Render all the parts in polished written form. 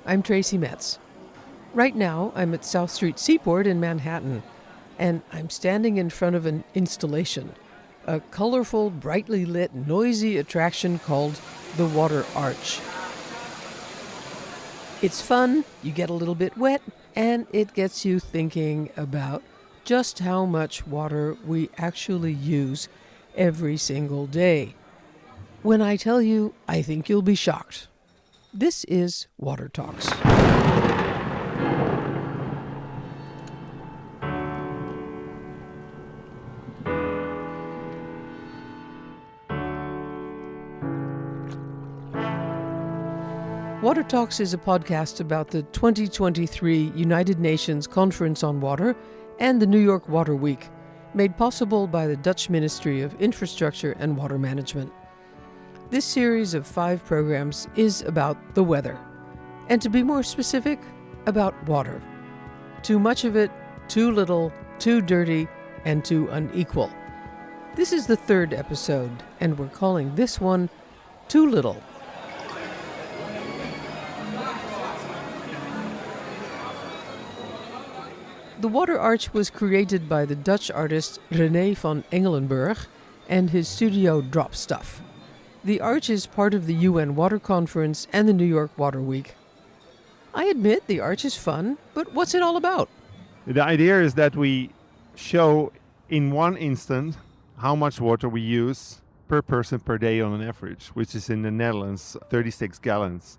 I'm Tracy Metz. Right now, I'm at South Street Seaport in Manhattan, and I'm standing in front of an installation, a colorful, brightly lit, noisy attraction called the Water Arch. It's fun, you get a little bit wet, and it gets you thinking about just how much water we actually use every single day. When I tell you, I think you'll be shocked. This is Water Talks. Water Talks is a podcast about the 2023 United Nations Conference on Water and the New York Water Week, made possible by the Dutch Ministry of Infrastructure and Water Management. This series of 5 programs is about the weather, and to be more specific, about water. Too much of it, too little, too dirty, and too unequal. This is the 3rd episode, and we're calling this one Too Little. The Water Arch was created by the Dutch artist Rene van Engelenburg and his studio Drop Stuff. The arch is part of the UN Water Conference and the New York Water Week. I admit the arch is fun, but what's it all about? The idea is that we show in one instant how much water we use per person per day on an average, which is in the Netherlands 36 gallons.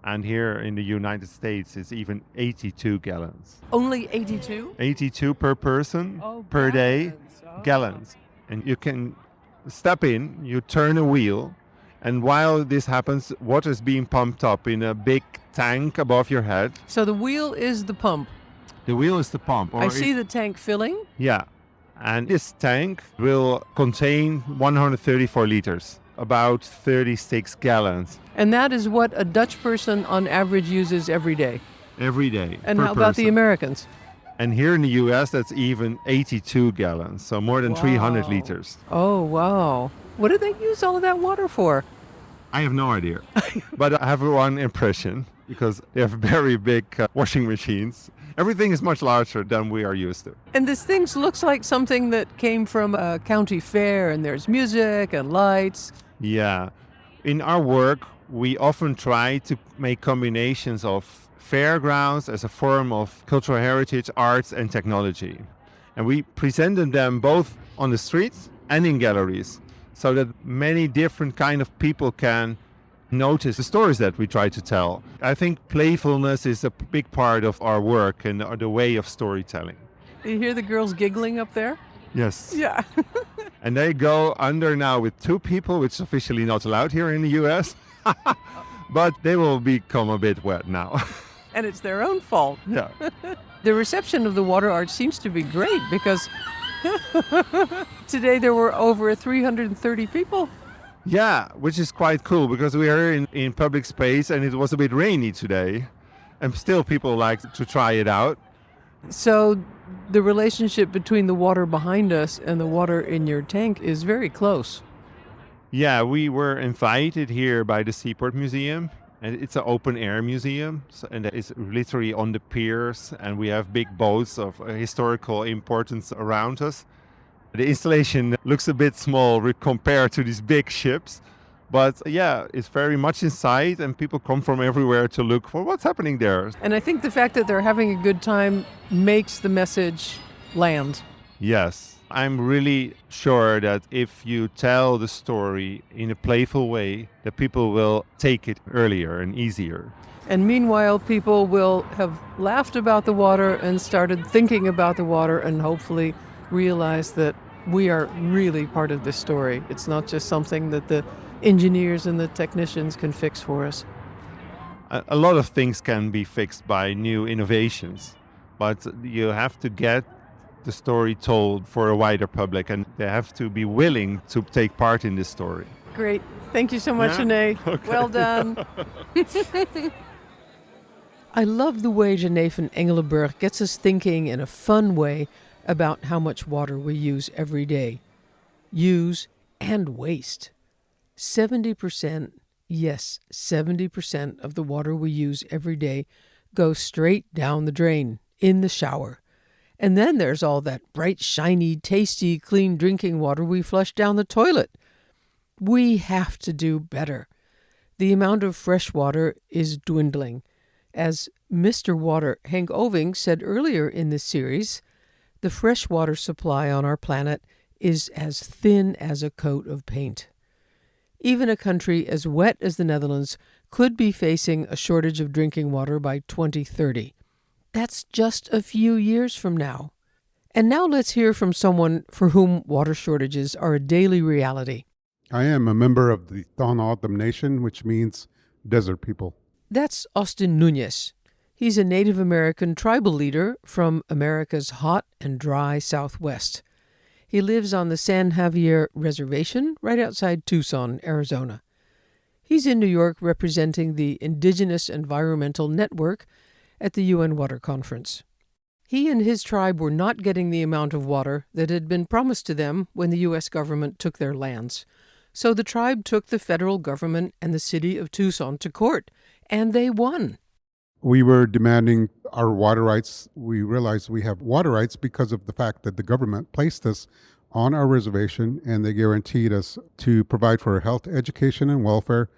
And here in the United States, it's even 82 gallons. Only 82? 82 per person per day, gallons. And you can step in, you turn a wheel, and while this happens, water is being pumped up in a big tank above your head. So the wheel is the pump. The wheel is the pump. I see the tank filling. Yeah. And this tank will contain 134 liters, about 36 gallons. And that is what a Dutch person on average uses every day. Every day. And how about the Americans? And here in the US, that's even 82 gallons, so more than 300 liters. Oh, wow. What do they use all of that water for? I have no idea. But I have one impression, because they have very big washing machines. Everything is much larger than we are used to. And this thing looks like something that came from a county fair, and there's music and lights. Yeah. In our work, we often try to make combinations of fairgrounds as a form of cultural heritage, arts and technology. And we presented them both on the streets and in galleries so that many different kind of people can notice the stories that we try to tell. I think playfulness is a big part of our work and the way of storytelling. You hear the girls giggling up there? Yes. Yeah. And they go under now with 2 people, which is officially not allowed here in the US. But they will become a bit wet now. And it's their own fault. Yeah. The reception of the Water Arch seems to be great because today there were over 330 people. Yeah, which is quite cool because we are in public space and it was a bit rainy today. And still people like to try it out. So the relationship between the water behind us and the water in your tank is very close. Yeah, we were invited here by the Seaport Museum. And it's an open-air museum, and it's literally on the piers, and we have big boats of historical importance around us. The installation looks a bit small compared to these big ships, but yeah, it's very much inside, and people come from everywhere to look for what's happening there. And I think the fact that they're having a good time makes the message land. Yes. I'm really sure that if you tell the story in a playful way, that people will take it earlier and easier. And meanwhile, people will have laughed about the water and started thinking about the water and hopefully realize that we are really part of this story. It's not just something that the engineers and the technicians can fix for us. A lot of things can be fixed by new innovations, but you have to get the story told for a wider public, and they have to be willing to take part in this story. Great. Thank you so much, Rene. Okay. Well done. I love the way Rene van Engelenburg gets us thinking in a fun way about how much water we use every day. Use and waste. 70% Yes, 70% of the water we use every day goes straight down the drain, in the shower. And then there's all that bright, shiny, tasty, clean drinking water we flush down the toilet. We have to do better. The amount of fresh water is dwindling. As Mr. Water Henk Oving said earlier in this series, the freshwater supply on our planet is as thin as a coat of paint. Even a country as wet as the Netherlands could be facing a shortage of drinking water by 2030. That's just a few years from now. And now let's hear from someone for whom water shortages are a daily reality. I am a member of the Tohono Nation, which means desert people. That's Austin Nuñez. He's a Native American tribal leader from America's hot and dry Southwest. He lives on the San Javier Reservation right outside Tucson, Arizona. He's in New York representing the Indigenous Environmental Network at the UN Water Conference. He and his tribe were not getting the amount of water that had been promised to them when the U.S. government took their lands. So the tribe took the federal government and the city of Tucson to court, and they won. We were demanding our water rights. We realized we have water rights because of the fact that the government placed us on our reservation and they guaranteed us to provide for health, education, and welfare,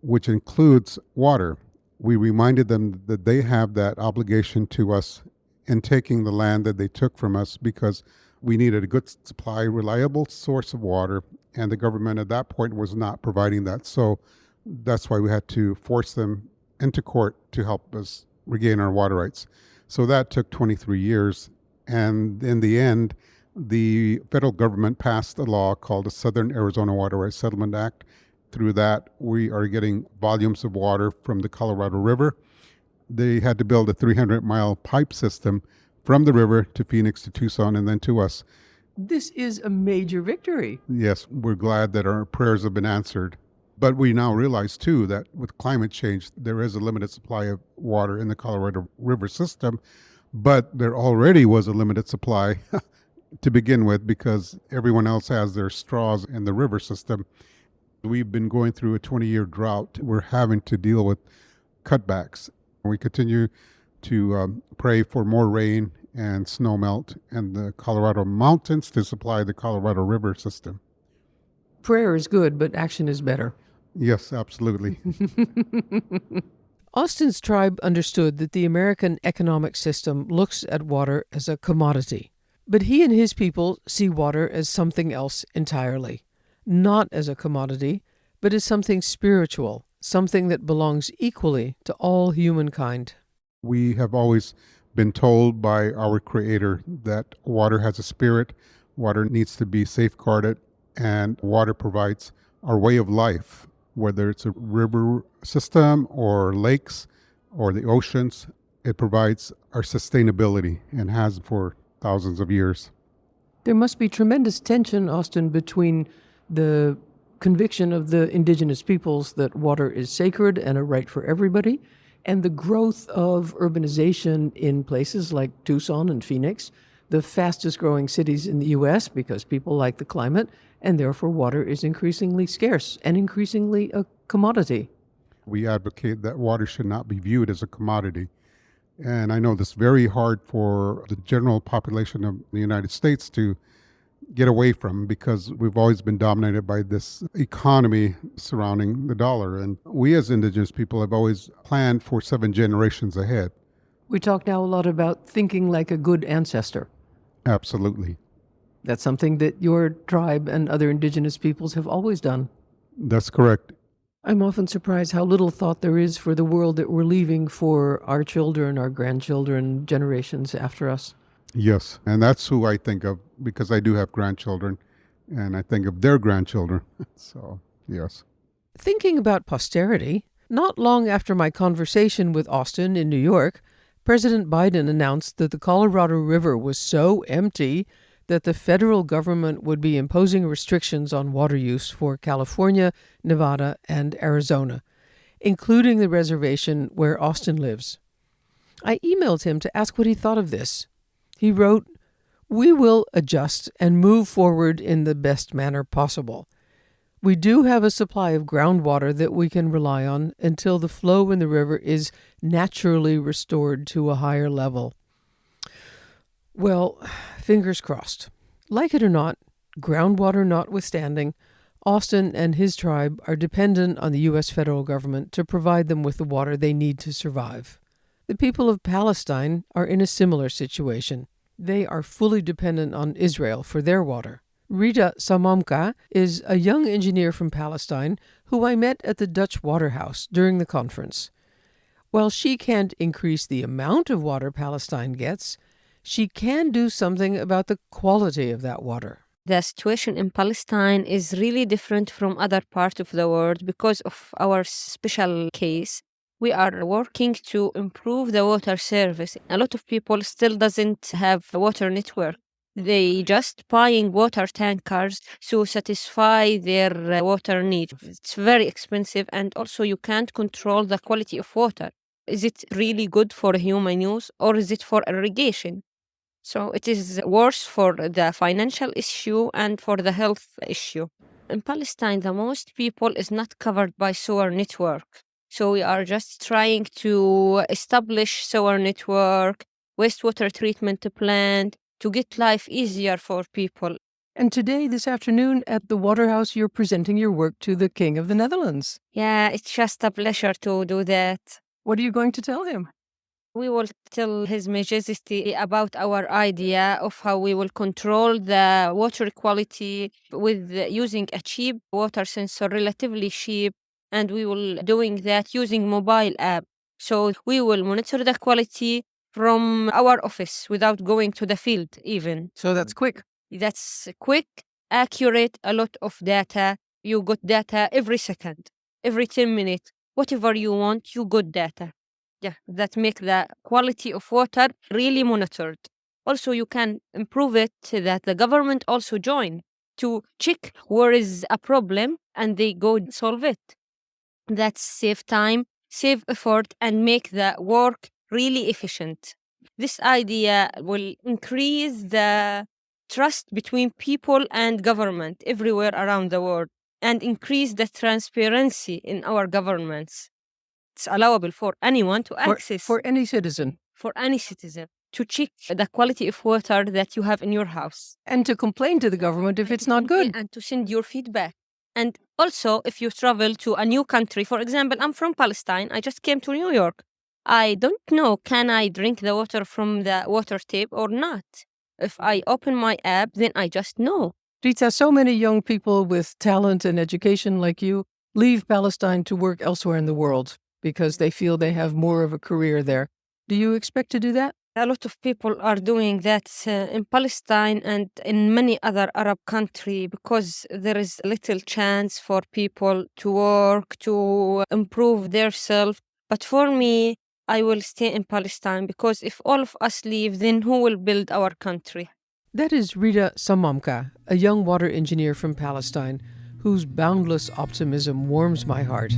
which includes water. We reminded them that they have that obligation to us in taking the land that they took from us because we needed a good supply, reliable source of water, and the government at that point was not providing that. So that's why we had to force them into court to help us regain our water rights. So that took 23 years. And in the end, the federal government passed a law called the Southern Arizona Water Rights Settlement Act. Through that, we are getting volumes of water from the Colorado River. They had to build a 300-mile pipe system from the river to Phoenix to Tucson and then to us. This is a major victory. Yes, we're glad that our prayers have been answered. But we now realize, too, that with climate change, there is a limited supply of water in the Colorado River system, but there already was a limited supply to begin with because everyone else has their straws in the river system. We've been going through a 20-year drought. We're having to deal with cutbacks. We continue to pray for more rain and snow melt in the Colorado mountains to supply the Colorado River system. Prayer is good, but action is better. Yes, absolutely. Austin's tribe understood that the American economic system looks at water as a commodity. But he and his people see water as something else entirely. Not as a commodity, but as something spiritual, something that belongs equally to all humankind. We have always been told by our Creator that water has a spirit, water needs to be safeguarded, and water provides our way of life, whether it's a river system or lakes or the oceans. It provides our sustainability and has for thousands of years. There must be tremendous tension, Austin, between the conviction of the indigenous peoples that water is sacred and a right for everybody, and the growth of urbanization in places like Tucson and Phoenix, the fastest growing cities in the U.S. because people like the climate, and therefore water is increasingly scarce and increasingly a commodity. We advocate that water should not be viewed as a commodity. And I know this is very hard for the general population of the United States to get away from because we've always been dominated by this economy surrounding the dollar. And we as indigenous people have always planned for 7 generations ahead. We talk now a lot about thinking like a good ancestor. Absolutely. That's something that your tribe and other indigenous peoples have always done. That's correct. I'm often surprised how little thought there is for the world that we're leaving for our children, our grandchildren, generations after us. Yes, and that's who I think of because I do have grandchildren, and I think of their grandchildren. So, yes. Thinking about posterity, not long after my conversation with Austin in New York, President Biden announced that the Colorado River was so empty that the federal government would be imposing restrictions on water use for California, Nevada, and Arizona, including the reservation where Austin lives. I emailed him to ask what he thought of this. He wrote, "We will adjust and move forward in the best manner possible. We do have a supply of groundwater that we can rely on until the flow in the river is naturally restored to a higher level. Well, fingers crossed. Like it or not, groundwater notwithstanding, Austin and his tribe are dependent on the U.S. federal government to provide them with the water they need to survive. The people of Palestine are in a similar situation. They are fully dependent on Israel for their water. Reeta Samamqa is a young engineer from Palestine who I met at the Dutch Waterhouse during the conference. While she can't increase the amount of water Palestine gets, she can do something about the quality of that water. The situation in Palestine is really different from other parts of the world because of our special case. We are working to improve the water service. A lot of people still doesn't have a water network. They just buying water tankers to satisfy their water need. It's very expensive, and also you can't control the quality of water. Is it really good for human use, or is it for irrigation? So it is worse for the financial issue and for the health issue. In Palestine, the most people is not covered by sewer network. So we are just trying to establish sewer network, wastewater treatment plant, to get life easier for people. And today, this afternoon, at the Waterhouse, you're presenting your work to the King of the Netherlands. Yeah, it's just a pleasure to do that. What are you going to tell him? We will tell His Majesty about our idea of how we will control the water quality with using a cheap water sensor, relatively cheap, and we will doing that using mobile app. So we will monitor the quality from our office without going to the field even. So that's quick. That's quick, accurate, a lot of data. You got data every second, every 10 minutes. Whatever you want, you got data. Yeah, that make the quality of water really monitored. Also, you can improve it that the government also join to check where is a problem and they go solve it. That save time, save effort, and make the work really efficient. This idea will increase the trust between people and government everywhere around the world and increase the transparency in our governments. It's allowable for anyone to access. For any citizen. For any citizen to check the quality of water that you have in your house. And to complain to the government if it's not good. And to send your feedback. And also, if you travel to a new country, for example, I'm from Palestine, I just came to New York. I don't know, can I drink the water from the water tap or not? If I open my app, then I just know. Reeta, so many young people with talent and education like you leave Palestine to work elsewhere in the world because they feel they have more of a career there. Do you expect to do that? A lot of people are doing that in Palestine and in many other Arab countries because there is little chance for people to work, to improve themselves. But for me, I will stay in Palestine because if all of us leave, then who will build our country? That is Reeta Samamqa, a young water engineer from Palestine, whose boundless optimism warms my heart.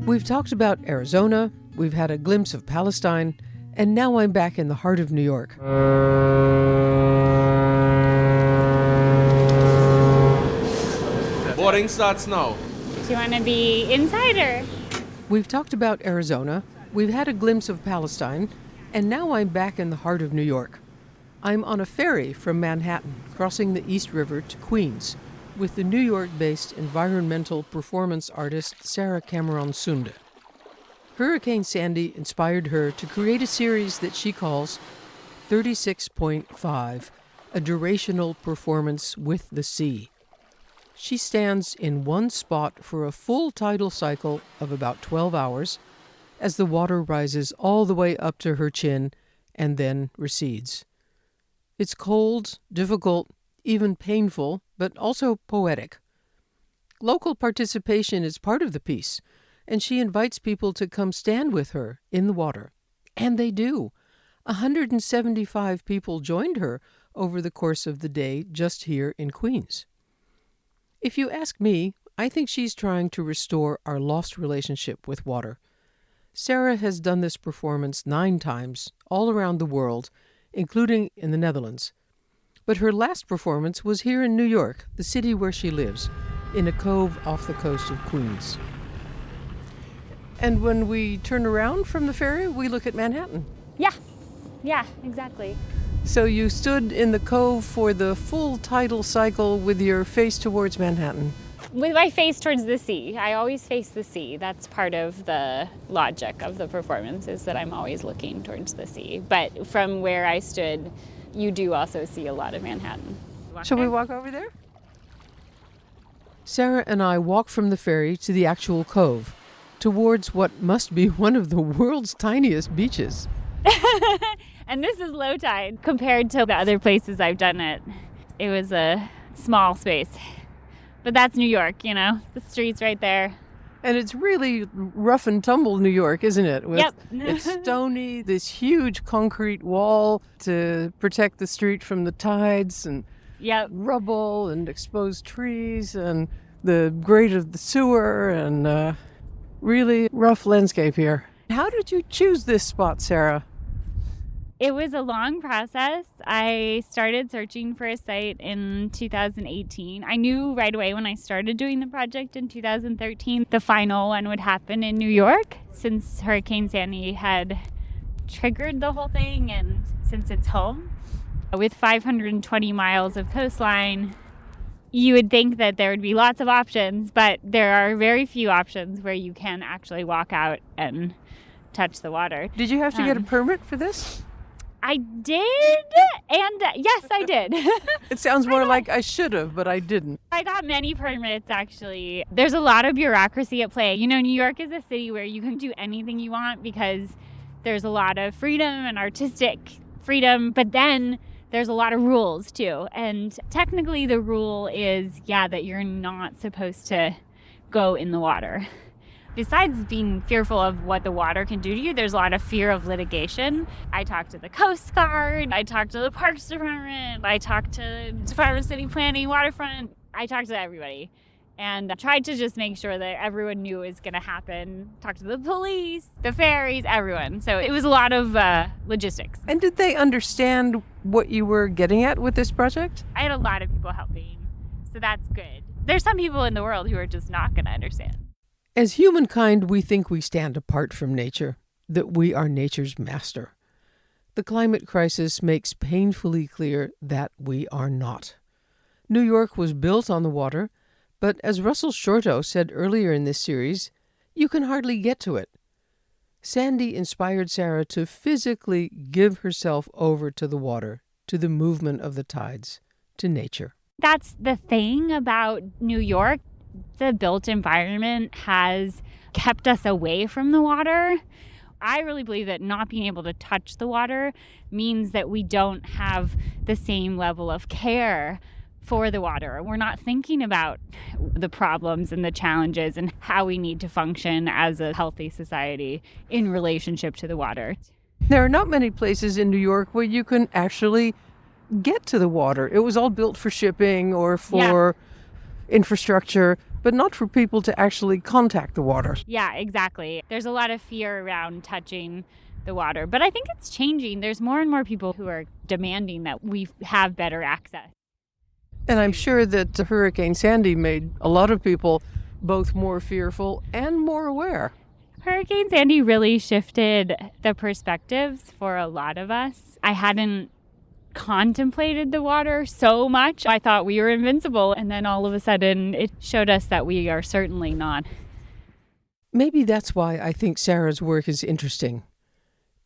We've talked about Arizona, we've had a glimpse of Palestine, and now I'm back in the heart of New York. Boarding starts now. Do you want to be inside or? We've talked about Arizona, we've had a glimpse of Palestine, and now I'm back in the heart of New York. I'm on a ferry from Manhattan, crossing the East River to Queens, with the New York-based environmental performance artist Sarah Cameron Sunde. Hurricane Sandy inspired her to create a series that she calls 36.5, a durational performance with the sea. She stands in one spot for a full tidal cycle of about 12 hours as the water rises all the way up to her chin and then recedes. It's cold, difficult, even painful, but also poetic. Local participation is part of the piece, and she invites people to come stand with her in the water. And they do. 175 people joined her over the course of the day just here in Queens. If you ask me, I think she's trying to restore our lost relationship with water. Sarah has done this performance 9 times, all around the world, including in the Netherlands. But her last performance was here in New York, the city where she lives, in a cove off the coast of Queens. And when we turn around from the ferry, we look at Manhattan. Yeah, exactly. So you stood in the cove for the full tidal cycle with your face towards Manhattan. With my face towards the sea. I always face the sea. That's part of the logic of the performance, is that I'm always looking towards the sea. But from where I stood, you do also see a lot of Manhattan. Shall we walk over there? Sarah and I walk from the ferry to the actual cove, towards what must be one of the world's tiniest beaches. And this is low tide compared to the other places I've done it. It was a small space. But that's New York, you know, the street's right there. And it's really rough and tumble New York, isn't it? Yep. It's stony, this huge concrete wall to protect the street from the tides, and rubble and exposed trees and the grate of the sewer, and really rough landscape here. How did you choose this spot, Sarah? It was a long process. I started searching for a site in 2018. I knew right away when I started doing the project in 2013, the final one would happen in New York, since Hurricane Sandy had triggered the whole thing, and since it's home. With 520 miles of coastline, you would think that there would be lots of options, but there are very few options where you can actually walk out and touch the water. Did you have to get a permit for this? I did, and yes, I did. It sounds more like I should have, but I didn't. I got many permits, actually. There's a lot of bureaucracy at play. You know, New York is a city where you can do anything you want because there's a lot of freedom and artistic freedom, but then there's a lot of rules, too. And technically the rule is, that you're not supposed to go in the water. Besides being fearful of what the water can do to you, there's a lot of fear of litigation. I talked to the Coast Guard, I talked to the Parks Department, I talked to Department of City Planning, Waterfront. I talked to everybody and tried to just make sure that everyone knew it was going to happen. Talked to the police, the ferries, everyone. So it was a lot of logistics. And did they understand what you were getting at with this project? I had a lot of people helping, so that's good. There's some people in the world who are just not going to understand. As humankind, we think we stand apart from nature, that we are nature's master. The climate crisis makes painfully clear that we are not. New York was built on the water, but as Russell Shorto said earlier in this series, you can hardly get to it. Sandy inspired Sarah to physically give herself over to the water, to the movement of the tides, to nature. That's the thing about New York. The built environment has kept us away from the water. I really believe that not being able to touch the water means that we don't have the same level of care for the water. We're not thinking about the problems and the challenges and how we need to function as a healthy society in relationship to the water. There are not many places in New York where you can actually get to the water. It was all built for shipping or for infrastructure, but not for people to actually contact the water. Yeah, exactly. There's a lot of fear around touching the water, but I think it's changing. There's more and more people who are demanding that we have better access. And I'm sure that Hurricane Sandy made a lot of people both more fearful and more aware. Hurricane Sandy really shifted the perspectives for a lot of us. I hadn't contemplated the water so much. I thought we were invincible, and then all of a sudden it showed us that we are certainly not. Maybe that's why I think Sarah's work is interesting.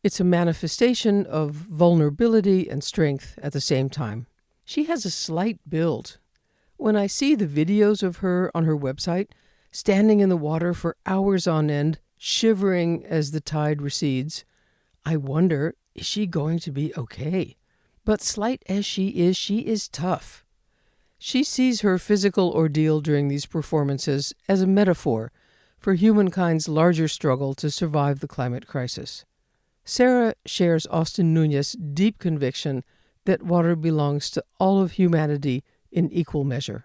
It's a manifestation of vulnerability and strength at the same time. She has a slight build. When I see the videos of her on her website, standing in the water for hours on end, shivering as the tide recedes, I wonder, is she going to be okay? But slight as she is tough. She sees her physical ordeal during these performances as a metaphor for humankind's larger struggle to survive the climate crisis. Sarah shares Austin Nuñez's deep conviction that water belongs to all of humanity in equal measure.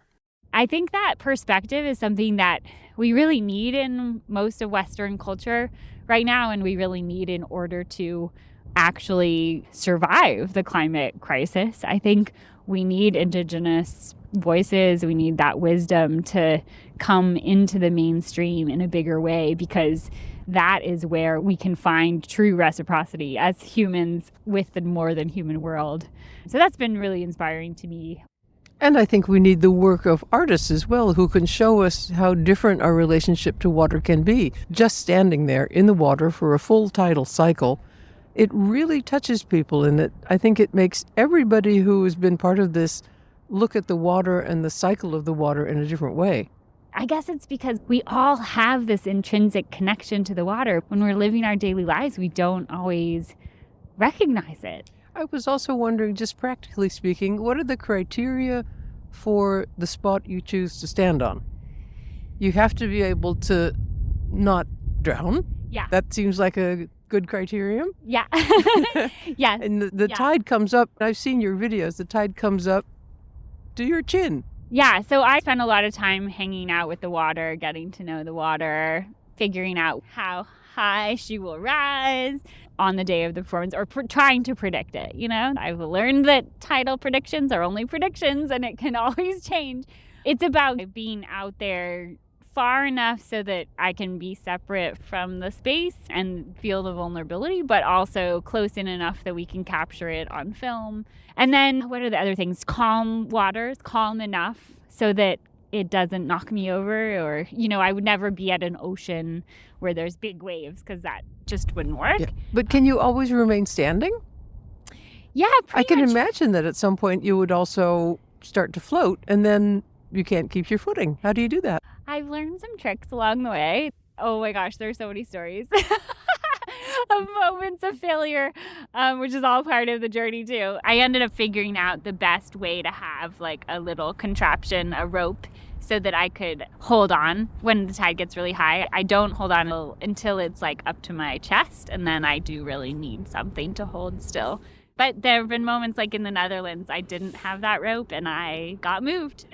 I think that perspective is something that we really need in most of Western culture right now, and we really need in order to actually survive the climate crisis. I think we need Indigenous voices. We need that wisdom to come into the mainstream in a bigger way, because that is where we can find true reciprocity as humans with the more than human world. So that's been really inspiring to me. And I think we need the work of artists as well, who can show us how different our relationship to water can be. Just standing there in the water for a full tidal cycle, it really touches people, and I think it makes everybody who has been part of this look at the water and the cycle of the water in a different way. I guess it's because we all have this intrinsic connection to the water. When we're living our daily lives, we don't always recognize it. I was also wondering, just practically speaking, what are the criteria for the spot you choose to stand on? You have to be able to not drown. Yeah. That seems like a good criterion. Yeah. Yes. And the tide comes up. I've seen your videos. The tide comes up to your chin. Yeah. So I spend a lot of time hanging out with the water, getting to know the water, figuring out how high she will rise on the day of the performance, or trying to predict it. You know, I've learned that tidal predictions are only predictions and it can always change. It's about being out there far enough so that I can be separate from the space and feel the vulnerability, but also close in enough that we can capture it on film. And then what are the other things? Calm waters, calm enough so that it doesn't knock me over, or, you know, I would never be at an ocean where there's big waves, because that just wouldn't work. Yeah. But can you always remain standing? Yeah, I can much. imagine that at some point you would also start to float, and then you can't keep your footing. How do you do that? I've learned some tricks along the way. Oh my gosh, there's so many stories of moments of failure, which is all part of the journey too. I ended up figuring out the best way to have like a little contraption, a rope, so that I could hold on when the tide gets really high. I don't hold on until it's like up to my chest, and then I do really need something to hold still. But there have been moments like in the Netherlands, I didn't have that rope and I got moved.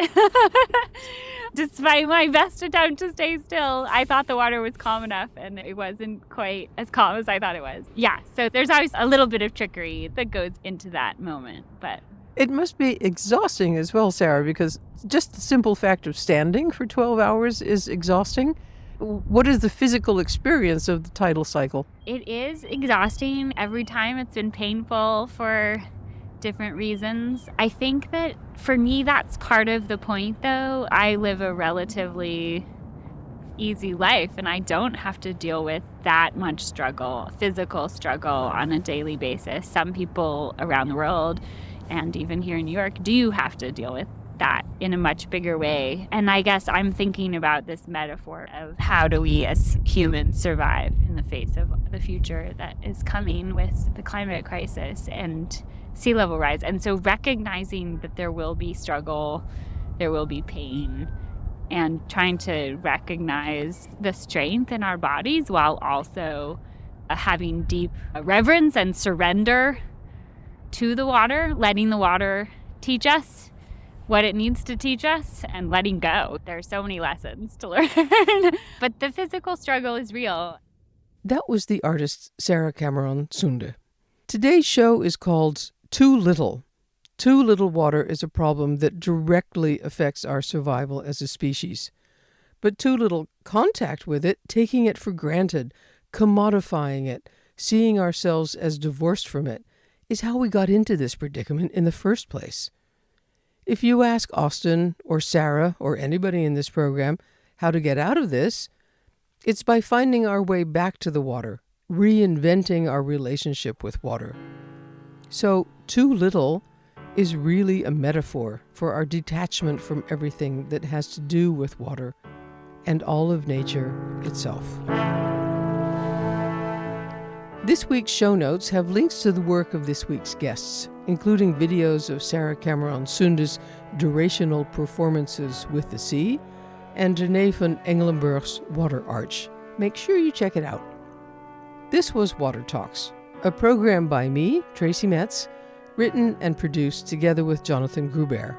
Despite my best attempt to stay still, I thought the water was calm enough and it wasn't quite as calm as I thought it was. Yeah, so there's always a little bit of trickery that goes into that moment. But it must be exhausting as well, Sarah, because just the simple fact of standing for 12 hours is exhausting. What is the physical experience of the tidal cycle? It is exhausting every time. It's been painful for different reasons. I think that for me, that's part of the point, though. I live a relatively easy life, and I don't have to deal with that much struggle, physical struggle, on a daily basis. Some people around the world, and even here in New York, do have to deal with that in a much bigger way. And I guess I'm thinking about this metaphor of how do we as humans survive in the face of the future that is coming with the climate crisis and sea level rise. And so recognizing that there will be struggle, there will be pain, and trying to recognize the strength in our bodies while also having deep reverence and surrender to the water, letting the water teach us what it needs to teach us, and letting go. There's so many lessons to learn, but the physical struggle is real. That was the artist Sarah Cameron Sunde. Today's show is called Too Little. Too little water is a problem that directly affects our survival as a species. But too little contact with it, taking it for granted, commodifying it, seeing ourselves as divorced from it, is how we got into this predicament in the first place. If you ask Austin or Sarah or anybody in this program how to get out of this, it's by finding our way back to the water, reinventing our relationship with water. So, too little is really a metaphor for our detachment from everything that has to do with water and all of nature itself. This week's show notes have links to the work of this week's guests, including videos of Sarah Cameron Sunde's durational performances with the sea and Rene van Engelenburg's Water Arch. Make sure you check it out. This was Water Talks, a program by me, Tracy Metz, written and produced together with Jonathan Gruber.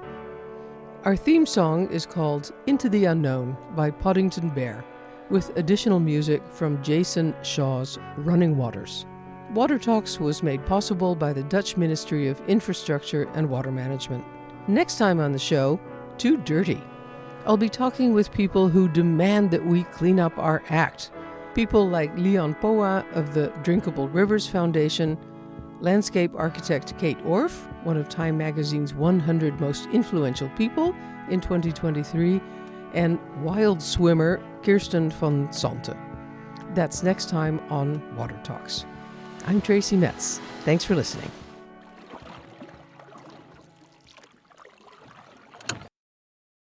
Our theme song is called Into the Unknown by Poddington Bear, with additional music from Jason Shaw's Running Waters. Water Talks was made possible by the Dutch Ministry of Infrastructure and Water Management. Next time on the show, Too Dirty. I'll be talking with people who demand that we clean up our act. People like Leon Poa of the Drinkable Rivers Foundation, landscape architect Kate Orff, one of Time Magazine's 100 most influential people in 2023, and wild swimmer Kirsten van Santen. That's next time on Water Talks. I'm Tracy Metz. Thanks for listening.